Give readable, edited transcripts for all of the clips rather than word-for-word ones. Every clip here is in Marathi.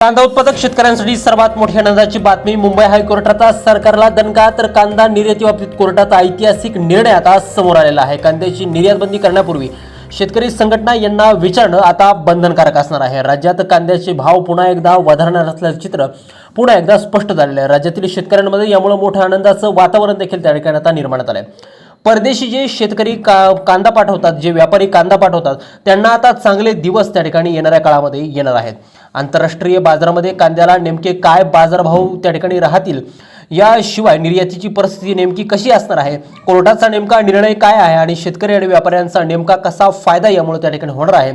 कांदा उत्पादक शेतकऱ्यांसाठी सर्वात मोठी आनंदाची बातमी. मुंबई हायकोर्टाचा सरकारला दणका, तर कांदा निर्यातीबाबतीत कोर्टाचा ऐतिहासिक निर्णय आता समोर आलेला आहे. कांद्याची निर्यात बंदी करण्यापूर्वी शेतकरी संघटना यांना विचारणं आता बंधनकारक असणार आहे. राज्यात कांद्याचे भाव पुन्हा एकदा वधारणार असल्याचं चित्र पुन्हा एकदा स्पष्ट झालेलं आहे. राज्यातील शेतकऱ्यांमध्ये यामुळे मोठ्या आनंदाचं वातावरण देखील त्या ठिकाणी आता निर्माण झालं आहे. परदेशी जे शेतकरी कांदा पाठवतात, जे व्यापारी कांदा पाठवतात, त्यांना आता चांगले दिवस त्या ठिकाणी येणाऱ्या काळामध्ये येणार आहेत. आंतरराष्ट्रीय बाजारामध्ये कांद्याला नेमके काय बाजारभाव त्या ठिकाणी राहतील, याशिवाय निर्यातीची परिस्थिती नेमकी कशी असणार आहे, कोर्टाचा नेमका निर्णय काय आहे आणि शेतकरी आणि व्यापाऱ्यांचा नेमका कसा फायदा यामुळे त्या ठिकाणी होणार आहे,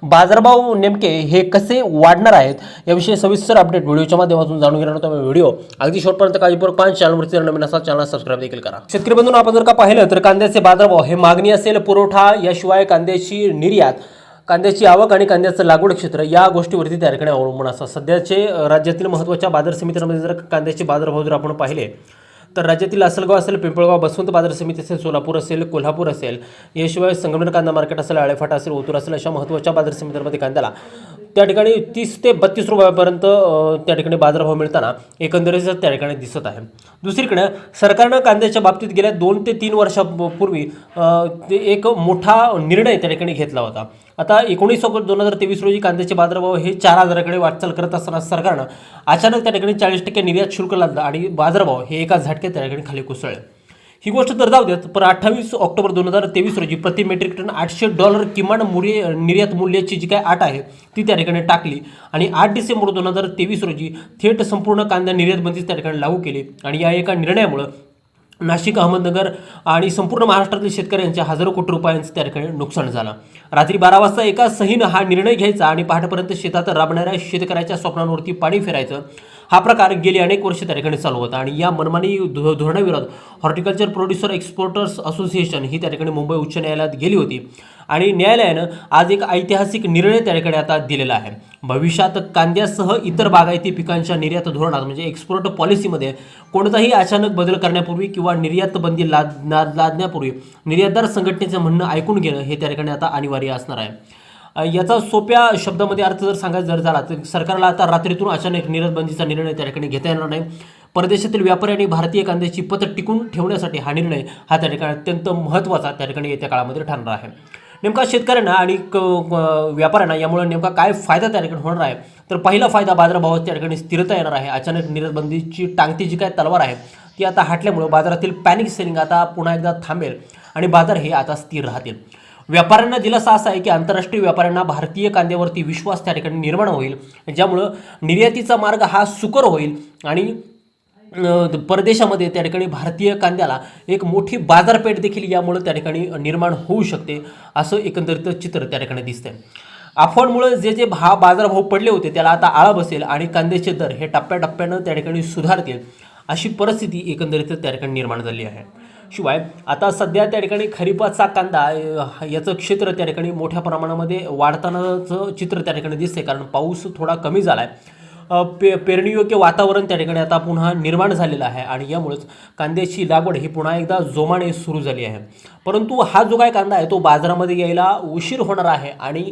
बाजारभाव नेमके हे कसे वाढणार आहेत, याविषयी सविस्तर अपडेट व्हिडिओच्या माध्यमातून जाणून घेणार आहोत. व्हिडिओ अगदी शेवटपर्यंत काळजीपूर्वक पाहा. चॅनलवरती नवीन असाल चॅनल सबस्क्राईब देखील करा. शेतकरी बंधूंनो, आपण जर का पाहिलं तर कांद्याचे बाजारभाव हे मागणी असेल, पुरवठा, याशिवाय कांद्याची निर्यात, कांद्याची आवक आणि कांद्याचं लागवड क्षेत्र या गोष्टीवरती त्या ठिकाणी अवलंबून असतात. सध्याचे राज्यातील महत्त्वाच्या बाजार समित्यांमध्ये जर कांद्याचे बाजारभाव जर आपण पाहिले तर राज्यातील लासलगाव असेल, पिंपळगाव, बसवंत बाजार समिती असेल, सोलापूर असेल, कोल्हापूर असेल, याशिवाय संगमनेर कांदा मार्केट असेल, आळेफाटा असेल, ओतूर असेल, अशा महत्त्वाच्या बाजार समित्यांमध्ये कांद्याला त्या ठिकाणी 30 ते 32 रुपयापर्यंत त्या ठिकाणी बाजारभाव मिळताना एकंदरीत त्या ठिकाणी दिसत आहे. दुसरीकडे सरकारनं कांद्याच्या बाबतीत गेल्या 2 ते 3 वर्षापूर्वी एक मोठा निर्णय त्या ठिकाणी घेतला होता. आता 19 ऑगस्ट 2023 रोजी कांद्याचे बाजारभाव हे 4000कडे वाटचाल करत असताना सरकारनं अचानक त्या ठिकाणी 40% निर्यात शुल्क लादलं आणि बाजारभाव हे एका झटक्यात त्या ठिकाणी खाली कोसळले. ही गोष्ट तर जाऊ देत, पण 28 ऑक्टोबर 2023 रोजी प्रति मेट्रिक टन $800 किमान निर्यात मूल्याची जी काय अट आहे ती त्या ठिकाणी टाकली आणि 8 डिसेंबर 2023 रोजी थेट संपूर्ण कांदा निर्यात बंदी त्या ठिकाणी लागू केली. आणि या एका निर्णयामुळे नाशिक, अहमदनगर आणि संपूर्ण महाराष्ट्रातील शेतकऱ्यांच्या हजारो कोटी रुपयांचं त्या ठिकाणी नुकसान झालं. रात्री 12 वाजता एका सहीनं हा निर्णय घ्यायचा आणि पहाटेपर्यंत शेतात राबणाऱ्या शेतकऱ्याच्या स्वप्नांवरती पाणी फिरायचं, हा प्रकार गेली अनेक वर्षे त्या ठिकाणी चालू होता. आणि या मनमानी धोरणाविरोधात हॉर्टिकल्चर प्रोड्युसर एक्सपोर्टर्स असोसिएशन ही त्या ठिकाणी मुंबई उच्च न्यायालयात गेली होती आणि न्यायालयानं आज एक ऐतिहासिक निर्णय त्या ठिकाणी आता दिलेला आहे. भविष्यात कांद्यासह इतर बागायती पिकांच्या निर्यात धोरणात म्हणजे एक्सपोर्ट पॉलिसीमध्ये कोणताही अचानक बदल करण्यापूर्वी किंवा निर्यात बंदी लादण्यापूर्वी निर्यातदार संघटनेचं म्हणणं ऐकून घेणं हे त्या ठिकाणी आता अनिवार्य असणार आहे. याचा सोप्या शब्दामध्ये अर्थ जर सांगायचा जर झाला तर सरकारला आता रात्रीतून अचानक निर्यात बंदीचा निर्णय त्या ठिकाणी घेता येणार नाही. परदेशातील व्यापारी आणि भारतीय कांद्याची पत टिकून ठेवण्यासाठी हा निर्णय हा त्या ठिकाणी अत्यंत महत्त्वाचा त्या ठिकाणी येत्या काळामध्ये ठरणार आहे. नेमका शेतकऱ्यांना आणि व्यापाऱ्यांना यामुळे नेमका काय फायदा त्या ठिकाणी होणार आहे, तर पहिला फायदा बाजारभावात त्या ठिकाणी स्थिरता येणार आहे. अचानक निर्यात बंदीची टांगती जी काय तलवार आहे ती आता हटल्यामुळे बाजारातील पॅनिक सेलिंग आता पुन्हा एकदा थांबेल आणि बाजार हे आता स्थिर राहतील. व्यापाऱ्यांना दिलासा असा आहे की आंतरराष्ट्रीय व्यापाऱ्यांना भारतीय कांद्यावरती विश्वास त्या ठिकाणी निर्माण होईल, ज्यामुळं निर्यातीचा मार्ग हा सुकर होईल आणि परदेशामध्ये त्या ठिकाणी भारतीय कांद्याला एक मोठी बाजारपेठ देखील यामुळे त्या ठिकाणी निर्माण होऊ शकते, असं एकंदरीत चित्र त्या ठिकाणी दिसतंय. अफवांमुळे जे बाजारभाव पडले होते त्याला आता आळा बसेल आणि कांद्याचे दर हे टप्प्याटप्प्यानं त्या ठिकाणी सुधारतील, अशी परिस्थिती एकंदरीत त्या ठिकाणी निर्माण झाली आहे. शिवाय आता सध्या त्या ठिकाणी खरीपाचा कांदा याचं क्षेत्र त्या ठिकाणी मोठ्या प्रमाणामध्ये वाढतानाचं चित्र त्या ठिकाणी दिसते, कारण पाऊस थोडा कमी झाला आहे. पेरणीयोग्य वातावरण त्या ठिकाणी आता पुन्हा निर्माण झालेलं आहे आणि यामुळेच कांद्याची लागवड ही पुन्हा एकदा जोमाने सुरू झाली आहे. परंतु हा जो काय कांदा आहे तो बाजारामध्ये यायला उशीर होणार आहे आणि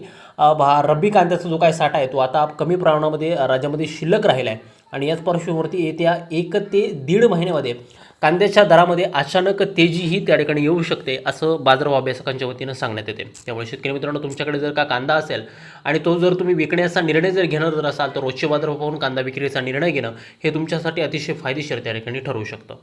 रब्बी कांद्याचा जो काय साठा आहे तो आता कमी प्रमाणामध्ये राज्यामध्ये शिल्लक राहिला आहे आणि याच पार्श्वभूमीवरती येत्या 1 ते 1.5 महिन्यामध्ये कांद्याच्या दरामध्ये अचानक तेजीही त्या ठिकाणी येऊ शकते, असं बाजारभाव अभ्यासकांच्या वतीनं सांगण्यात येते. त्यामुळे शेतकरी मित्रांनो, तुमच्याकडे जर का कांदा असेल आणि तो जर तुम्ही विकण्याचा निर्णय जर घेणार जर असाल तर रोजचे बाजारभाव पाहून कांदा विक्रीचा निर्णय घेणं हे तुमच्यासाठी अतिशय फायदेशीर त्या ठिकाणी ठरू शकतं.